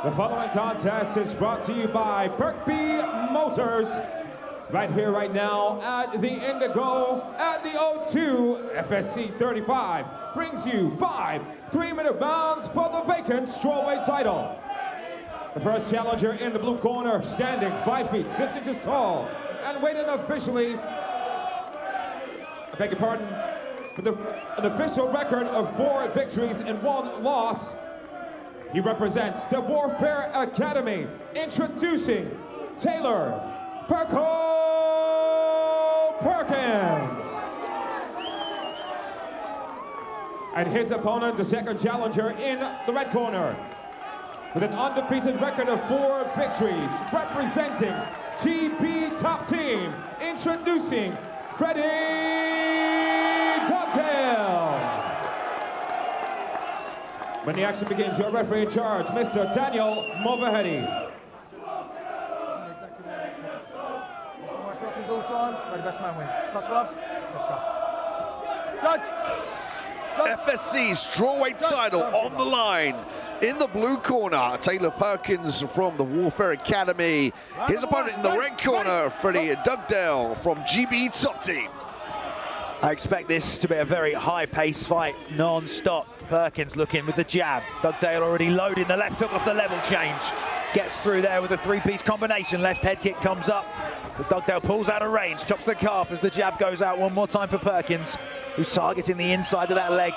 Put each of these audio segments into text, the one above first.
The following contest is brought to you by Perkins Motors. Right here, right now, at the Indigo, at the O2, FSC35 brings you 5 3-minute rounds for the vacant strawweight title. The first challenger in the blue corner, standing 5 feet 6 inches tall, and weighing officially, I beg your pardon, with an official record of 4 victories and 1 loss. He represents the Warfare Academy, introducing 𝗙𝗛𝗚𝗛𝗧𝗦𝗛𝗣𝗚𝗔. Perkins. And his opponent, the second challenger in the red corner, with an undefeated record of 4 victories, representing GB Top Team, introducing Freddie Dugdale. When the action begins, your referee in charge, Mr. 𝗙𝗛𝗚𝗛𝗧𝗦𝗛𝗣. All times, may the best man win. Touch gloves, let's go. Judge! FSC strawweight title on the line. In the blue corner, 𝗙𝗛𝗚𝗛𝗧𝗦𝗛𝗣 from the Warfare Academy. His opponent in the red corner, Freddie Dugdale from GB Top Team. I expect this to be a very high-paced fight, non-stop. Perkins looking with the jab. Dugdale already loading the left hook off the level change. Gets through there with a 3-piece combination. Left head kick comes up. But Dugdale pulls out of range, chops the calf as the jab goes out one more time for Perkins, who's targeting the inside of that leg.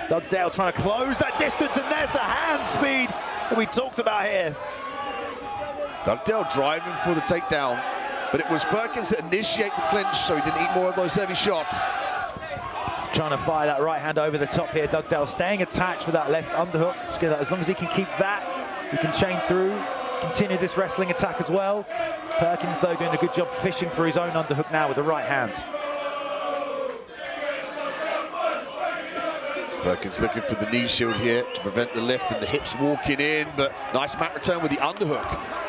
Dugdale trying to close that distance, and there's the hand speed that we talked about here. Dugdale driving for the takedown, but it was Perkins that initiated the clinch, so he didn't eat more of those heavy shots. Trying to fire that right hand over the top here. Dugdale staying attached with that left underhook. As long as he can keep that, he can chain through, continue this wrestling attack as well. Perkins, though, doing a good job fishing for his own underhook now with the right hand. Perkins looking for the knee shield here to prevent the left and the hips walking in, but nice mat return with the underhook.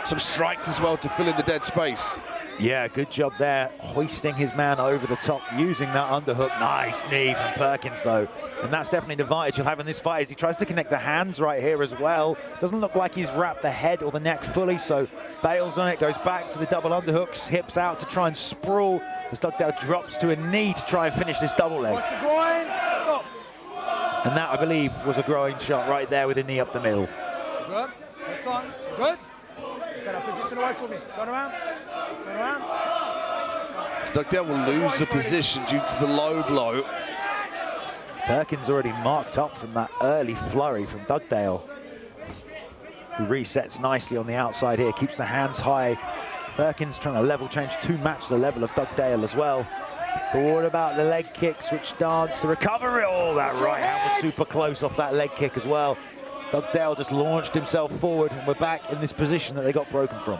Some strikes as well to fill in the dead space. Yeah, good job there, hoisting his man over the top, using that underhook. Nice knee from Perkins, though. And that's definitely the advantage he'll have in this fight as he tries to connect the hands right here as well. Doesn't look like he's wrapped the head or the neck fully, so bails on it, goes back to the double underhooks, hips out to try and sprawl as Dugdale drops to a knee to try and finish this double leg. And that, I believe, was a groin shot right there with a knee up the middle. Good. Good time. Good. Get up, position away from me. Turn around. Turn around. Dugdale will lose the position due to the low blow. Perkins already marked up from that early flurry from Dugdale, who resets nicely on the outside here, keeps the hands high. Perkins trying to level change to match the level of Dugdale as well. Forward about the leg kick, switch stance to recover it. Oh, that right hand was super close off that leg kick as well. Dugdale just launched himself forward, and we're back in this position that they got broken from.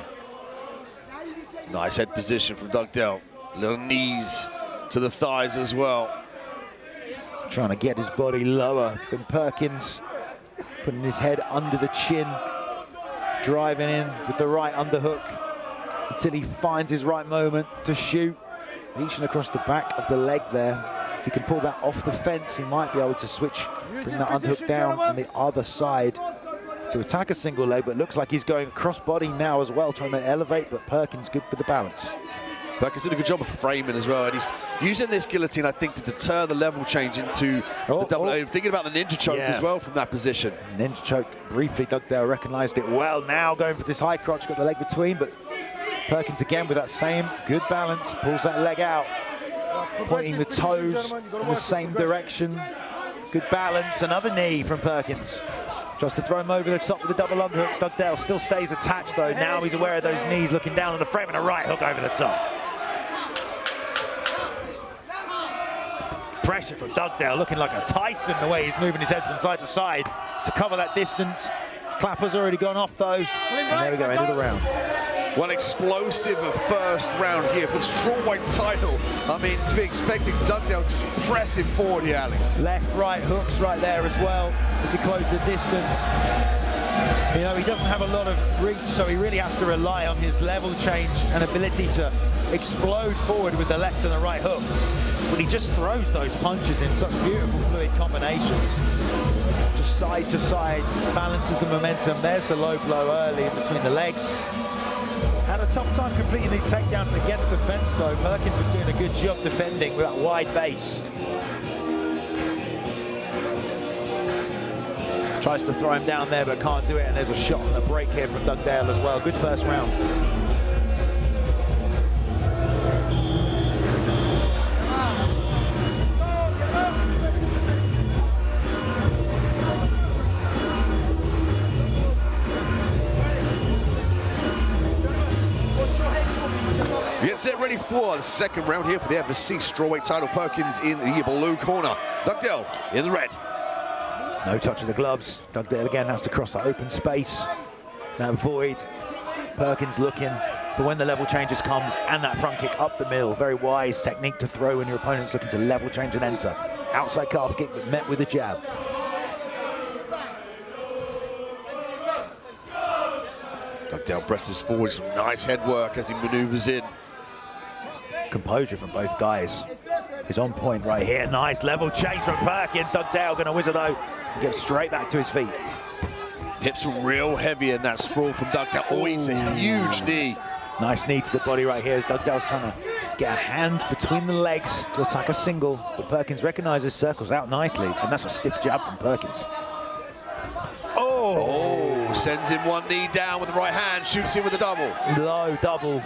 Nice head position from Dugdale. Little knees to the thighs as well. Trying to get his body lower than Perkins, putting his head under the chin, driving in with the right underhook until he finds his right moment to shoot. Reaching across the back of the leg there. If he can pull that off the fence, he might be able to switch, bring that underhook down on the other side to attack a single leg, but it looks like he's going cross body now as well, trying to elevate, but Perkins good with the balance. Perkins did a good job of framing as well, and he's using this guillotine, I think, to deter the level change into the double. Thinking about the ninja choke as well from that position. Ninja choke, briefly, Dugdale recognized it well. Now going for this high crotch, got the leg between, but Perkins again with that same good balance, pulls that leg out, pointing the toes in the same direction. Good balance, another knee from Perkins. Tries to throw him over the top with the double underhooks. Dugdale still stays attached though. Now he's aware of those knees, looking down on the frame and a right hook over the top. Pressure from Dugdale, looking like a Tyson the way he's moving his head from side to side to cover that distance. Clapper's already gone off though. And there we go, end of the round. One explosive first round here for the strawweight title. I mean, to be expecting Dugdale just pressing forward here, Alex. Left, right hooks right there as well as he closes the distance. You know, he doesn't have a lot of reach, so he really has to rely on his level change and ability to explode forward with the left and the right hook. But he just throws those punches in such beautiful fluid combinations. Just side to side, balances the momentum. There's the low blow early in between the legs. Had a tough time completing these takedowns against the fence though. Perkins was doing a good job defending with that wide base. Tries to throw him down there but can't do it, and there's a shot on the break here from Dugdale as well. Good first round. Gets it ready for the second round here for the FSC strawweight title. Perkins in the blue corner, Dugdale in the red. No touch of the gloves. Dugdale again has to cross that open space, that void. Perkins looking for when the level changes comes, and that front kick up the middle. Very wise technique to throw when your opponent's looking to level change and enter. Outside calf kick, but met with a jab. Dugdale presses forward, some nice head work as he maneuvers in. Composure from both guys is on point right here. Nice level change from Perkins. Dugdale gonna whizzer though. Get straight back to his feet. Hips real heavy in that sprawl from Dugdale. Oh, he's a huge knee. Nice knee to the body right here as Dugdale's trying to get a hand between the legs to attack a single, but Perkins recognizes, circles out nicely, and that's a stiff jab from Perkins. Oh, sends in one knee down with the right hand, shoots in with a double. Low double.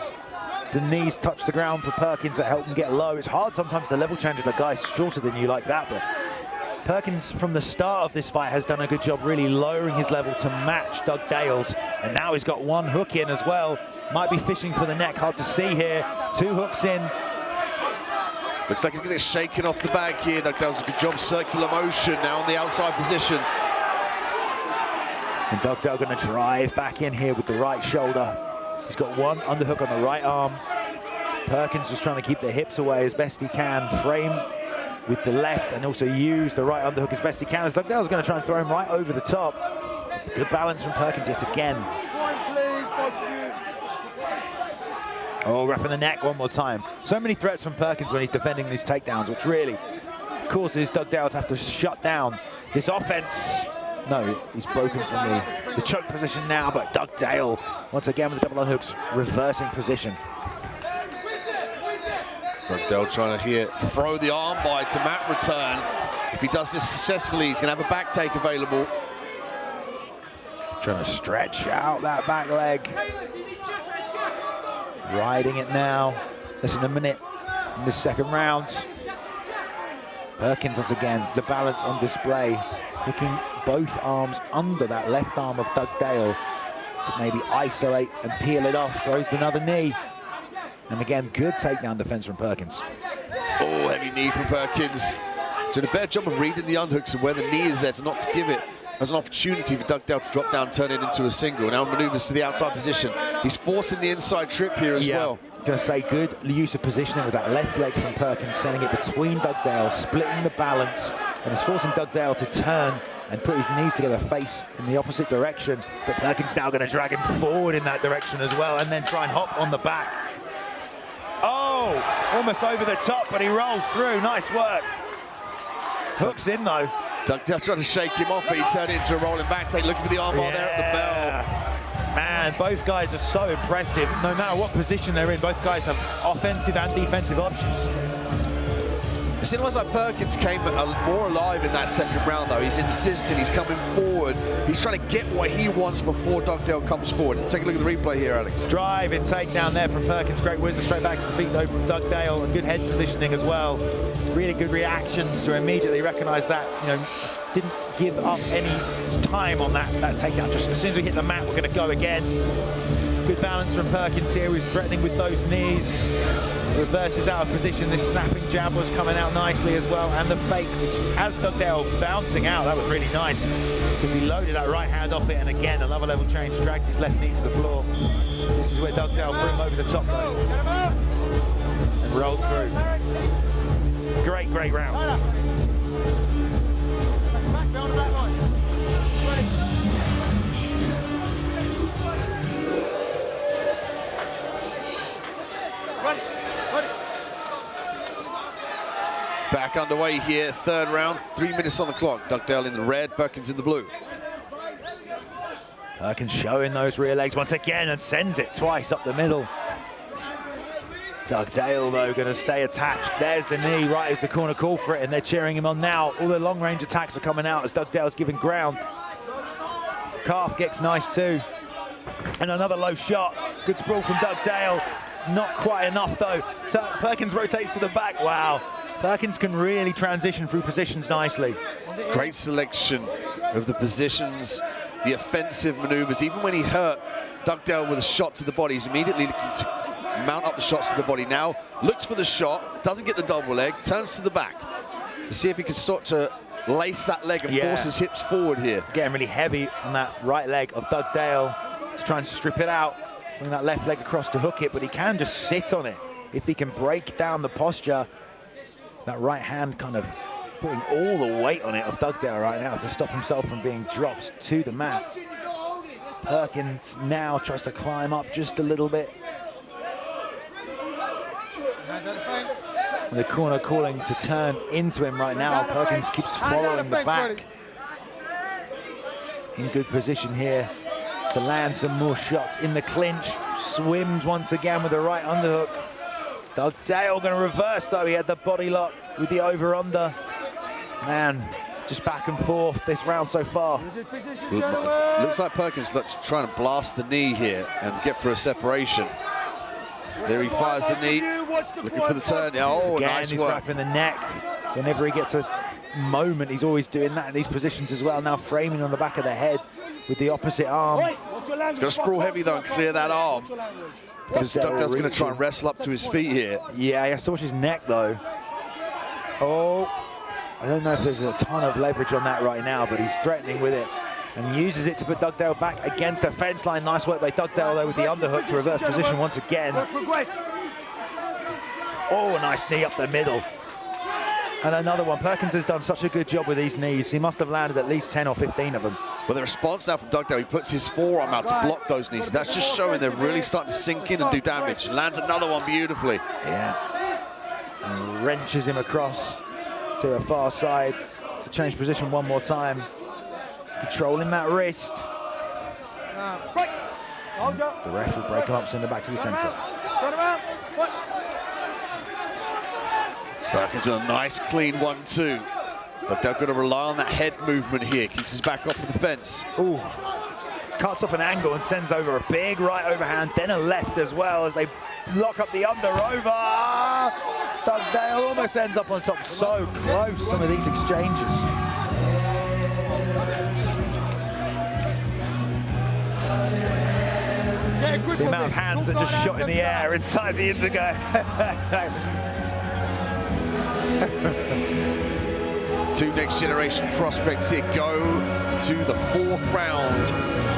The knees touch the ground for Perkins that help him get low. It's hard sometimes to level change with a guy shorter than you like that, but Perkins from the start of this fight has done a good job really lowering his level to match Dugdale's, and now he's got one hook in as well. Might be fishing for the neck, hard to see here. Two hooks in. Looks like he's going to get shaken off the back here. Dugdale's a good job, circular motion now on the outside position. And Dugdale going to drive back in here with the right shoulder. He's got one underhook on the right arm. Perkins just trying to keep the hips away as best he can. Frame with the left and also use the right underhook as best he can, as Dugdale's going to try and throw him right over the top. Good balance from Perkins yet again. Oh, wrapping the neck one more time. So many threats from Perkins when he's defending these takedowns, which really causes Dugdale to have to shut down this offense. No, he's broken from the choke position now, but Dugdale, once again with the double underhooks, reversing position. Dugdale trying to here throw the arm by to mat return. If he does this successfully, he's going to have a back take available. Trying to stretch out that back leg. Riding it now. Less than a minute in this second round. Perkins once again, the balance on display. Hooking both arms under that left arm of Dugdale to maybe isolate and peel it off. Throws another knee. And again, good takedown defense from Perkins. Oh, heavy knee from Perkins. Doing a better job of reading the unhooks and where the knee is there to not to give it as an opportunity for Dugdale to drop down, turn it into a single. Now maneuvers to the outside position. He's forcing the inside trip here as well. Gonna say good use of positioning with that left leg from Perkins, sending it between Dugdale, splitting the balance, and it's forcing Dugdale to turn and put his knees together, face in the opposite direction. But Perkins now gonna drag him forward in that direction as well, and then try and hop on the back. Oh, almost over the top, but he rolls through. Nice work. Hooks in though. Dugdale trying to shake him off, but he turned it into a rolling back take. Looking for the armbar there at the bell. Man, both guys are so impressive. No matter what position they're in, both guys have offensive and defensive options. It seems like Perkins came more alive in that second round, though. He's insistent, he's coming forward. He's trying to get what he wants before Dugdale comes forward. Take a look at the replay here, Alex. Drive and takedown there from Perkins. Great whizzer straight back to the feet, though, from Dugdale. And good head positioning as well. Really good reactions to immediately recognize that, you know, didn't give up any time on that takedown. Just as soon as we hit the mat, we're going to go again. Good balance from Perkins here, who's threatening with those knees. Reverses out of position. This snapping jab was coming out nicely as well. And the fake, which has Dugdale bouncing out. That was really nice because he loaded that right hand off it. And again, another level change, drags his left knee to the floor. This is where Dugdale threw him over the top though. And rolled through. Great, great round. Back underway here, third round, 3 minutes on the clock. Dugdale in the red, Perkins in the blue. Perkins showing those rear legs once again and sends it twice up the middle. Dugdale, though, going to stay attached. There's the knee right as the corner call for it, and they're cheering him on now. All the long-range attacks are coming out as Dugdale's giving ground. Calf gets nice, too. And another low shot. Good sprawl from Dugdale. Not quite enough, though. So Perkins rotates to the back. Wow. Perkins can really transition through positions nicely. Great selection of the positions, the offensive maneuvers. Even when he hurt Dugdale with a shot to the body, he's immediately looking to mount up the shots to the body. Now looks for the shot, doesn't get the double leg, turns to the back to see if he can start to lace that leg and force his hips forward here. Getting really heavy on that right leg of Dugdale to try and strip it out. Bring that left leg across to hook it, but he can just sit on it. If he can break down the posture, that right hand kind of putting all the weight on it of Dugdale right now to stop himself from being dropped to the mat. Perkins now tries to climb up just a little bit. The corner calling to turn into him right now. Perkins keeps following the back. In good position here to land some more shots in the clinch. Swims once again with the right underhook. Dugdale going to reverse, though. He had the body lock with the over-under. Man, just back and forth this round so far. Looks like Perkins trying to blast the knee here and get for a separation. There he fires the knee, looking for the turn. Oh, again, nice he's work. wrapping the neck. Whenever he gets a moment, he's always doing that in these positions as well. Now framing on the back of the head with the opposite arm. He's got to sprawl heavy, though, and clear that arm. Because Dugdale's going to try and wrestle up to his feet here. Yeah, he has to watch his neck, though. Oh, I don't know if there's a ton of leverage on that right now, but he's threatening with it and uses it to put Dugdale back against the fence line. Nice work by Dugdale, though, with the underhook to reverse position once again. Oh, a nice knee up the middle. And another one. Perkins has done such a good job with these knees. He must have landed at least 10 or 15 of them. Well, the response now from Dugdale, he puts his forearm out to block those knees. That's just showing they're really starting to sink in and do damage. Lands another one beautifully. Yeah. And wrenches him across to the far side to change position one more time. Controlling that wrist. The ref will break him up, send him back to the center. Perkins with a nice clean 1-2. Dugdale got to rely on that head movement here. Keeps his back off of the fence. Ooh. Cuts off an angle and sends over a big right overhand, then a left as well as they lock up the under over. Dugdale almost ends up on top. So close, some of these exchanges. The amount of hands that just shot in the air inside the indigo. Two next-generation prospects here go to the fourth round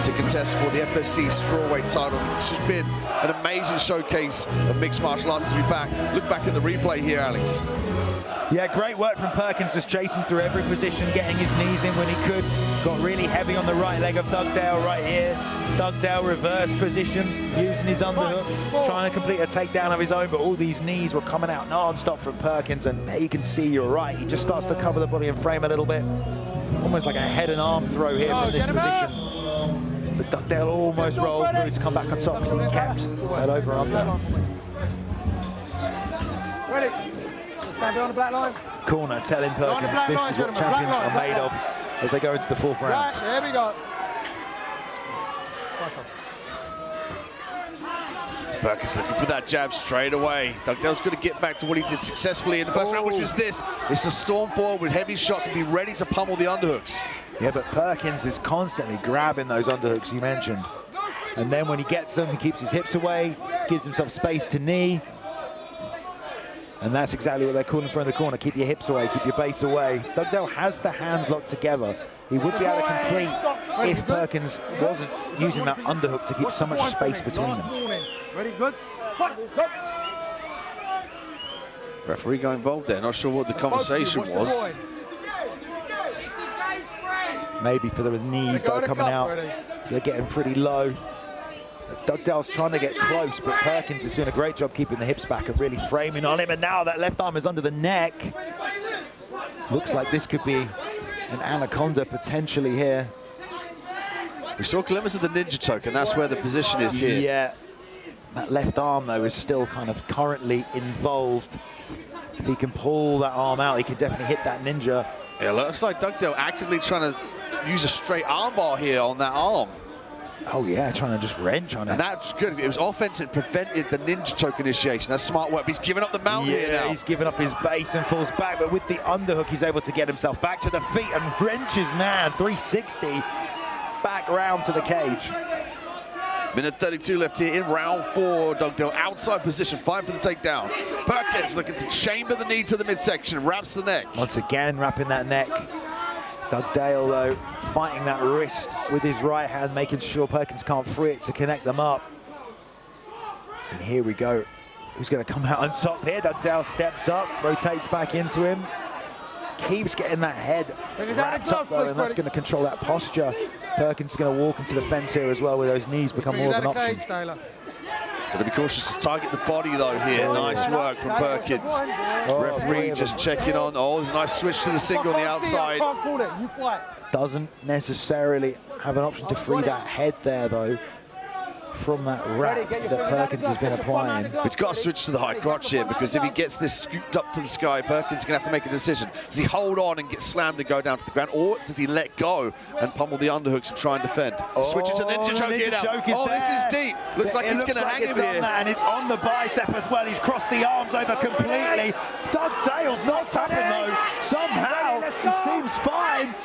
to contest for the FSC Strawweight title. It's just been an amazing showcase of mixed martial arts as we look back at the replay here, Alex. Yeah, great work from Perkins, just chasing through every position, getting his knees in when he could. Got really heavy on the right leg of Dugdale right here. Dugdale reverse position, using his underhook, trying to complete a takedown of his own, but all these knees were coming out non-stop from Perkins, and there you can see, you're right, he just starts to cover the body and frame a little bit. Almost like a head and arm throw here from this position. But Dugdale almost rolled through to come back on top as he kept that over-under. Ready? Stand behind the black line. Corner telling Perkins this is what champions are made of as they go into the fourth round. Here we go. Perkins looking for that jab straight away. Dugdale's going to get back to what he did successfully in the first round, which was this. It's to storm forward with heavy shots and be ready to pummel the underhooks. Yeah, but Perkins is constantly grabbing those underhooks you mentioned. And then when he gets them, he keeps his hips away, gives himself space to knee. And that's exactly what they're calling for in the corner. Keep your hips away, keep your base away. Dugdale has the hands locked together. He would be able to complete if Perkins wasn't using that underhook to keep so much space between them. Ready, good. Referee got involved there. Not sure what the conversation was. Maybe for the knees that are coming out, they're getting pretty low. Dugdale's trying to get close, but Perkins is doing a great job keeping the hips back and really framing on him. And now that left arm is under the neck. Looks like this could be an anaconda potentially here. We saw glimmers of the ninja choke, and that's where the position is here. Yeah, that left arm, though, is still kind of currently involved. If he can pull that arm out, he can definitely hit that ninja. It looks like Dugdale actively trying to use a straight armbar here on that arm. Oh, yeah, trying to just wrench on it. And that's good. It was offense and prevented the ninja choke initiation. That's smart work. He's given up the mount here now. He's given up his base and falls back, but with the underhook, he's able to get himself back to the feet and wrenches, man, 360 back round to the cage. Minute 32 left here in round 4. Dugdale outside position, fighting for the takedown. Perkins looking to chamber the knee to the midsection, wraps the neck. Once again, wrapping that neck. Dugdale, though, fighting that wrist with his right hand, making sure Perkins can't free it to connect them up. And here we go. Who's going to come out on top here? Dugdale steps up, rotates back into him. Keeps getting that head wrapped up, though, and that's going to control that posture. Perkins is going to walk into the fence here as well, where those knees become more of an option. Got to be cautious to target the body, though, here. Nice work from Perkins. Referee just checking on. Oh, there's a nice switch to the single on the outside. Doesn't necessarily have an option to free that head there, though, from that wrap that Perkins has been applying. It's got to switch to the high crotch here, because if he gets this scooped up to the sky, Perkins is going to have to make a decision. Does he hold on and get slammed and go down to the ground, or does he let go and pummel the underhooks and try and defend? Switching to the ninja choke here now. Oh, this is deep. Looks like he's going to hang him here. And it's on the bicep as well. He's crossed the arms over completely. Dugdale's not tapping, though. Somehow, he seems fine.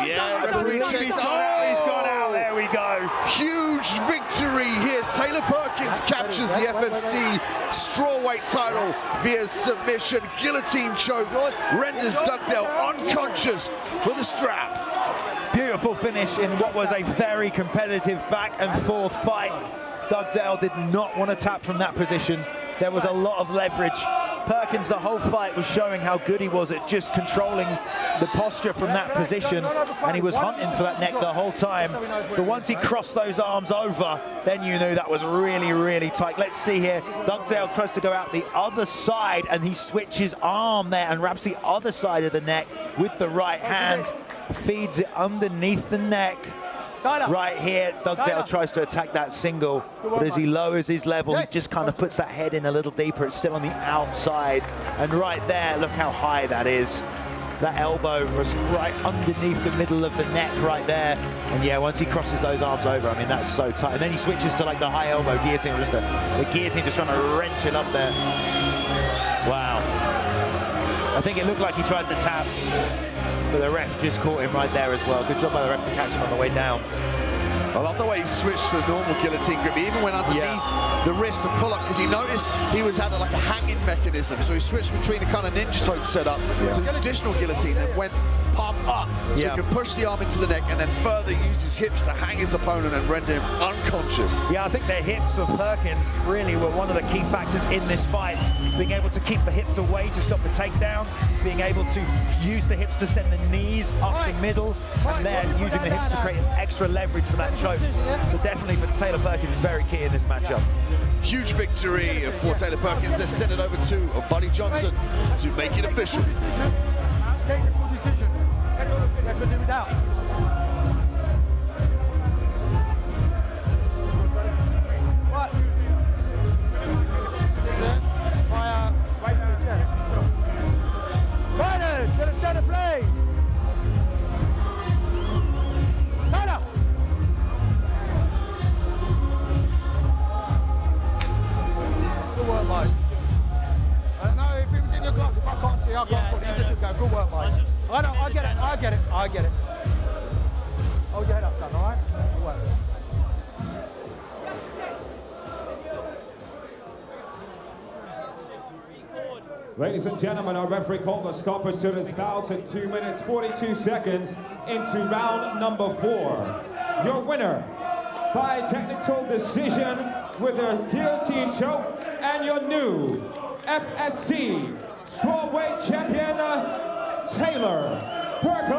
Yeah, referee checks. Oh, he's gone out. There we go. Huge victory here. 𝗙𝗛𝗚𝗛𝗡𝗏 Perkins captures the FFC strawweight title via submission. Guillotine choke renders Dugdale unconscious for the strap. Beautiful finish in what was a very competitive back and forth fight. Dugdale did not want to tap from that position. There was a lot of leverage. Perkins, the whole fight, was showing how good he was at just controlling the posture from that position, and he was hunting for that neck the whole time. But once he crossed those arms over, then you knew that was really, really tight. Let's see here. Dugdale tries to go out the other side, and he switches arm there and wraps the other side of the neck with the right hand, feeds it underneath the neck. Right here, Dugdale tries to attack that single, but as he lowers his level, he just kind of puts that head in a little deeper. It's still on the outside, and right there, look how high that is. That elbow was right underneath the middle of the neck right there. And yeah, once he crosses those arms over, I mean, that's so tight. And then he switches to like the high elbow guillotine, just the guillotine just trying to wrench it up there. Wow. I think it looked like he tried to tap, but the ref just caught him right there as well. Good job by the ref to catch him on the way down. I love the way he switched to the normal guillotine grip. He even went underneath the wrist and pull up, because he noticed he was had like a hanging mechanism. So he switched between a kind of ninja choke setup to an additional guillotine and went palm up. So he could push the arm into the neck and then further use his hips to hang his opponent and render him unconscious. Yeah, I think the hips of Perkins really were one of the key factors in this fight. Being able to keep the hips away to stop the takedown, being able to use the hips to send the knees up the middle, and then using the hips to create extra leverage for that choke. So definitely for 𝗙𝗛𝗚𝗛𝗏 Perkins, very key in this matchup. Huge victory for 𝗙𝗛𝗚𝗏 Perkins. Let's send it over to Buddy Johnson to make it official. Technical decision. Because he was out. What? Right to the chest. Fighters, to the center, please. Tada! Good work, Mike. No, if he was in your gloves, if I can't see, I can't see. You just go. Good work, Mike. I know, I get it. Hold your head up, son, all right? Good work. Ladies and gentlemen, our referee called a stoppage to this bout in 2 minutes 42 seconds into round number 4. Your winner by technical decision with a guillotine choke, and your new FSC strawweight champion, 𝗙𝗛𝗚𝗛𝗏 Perkins.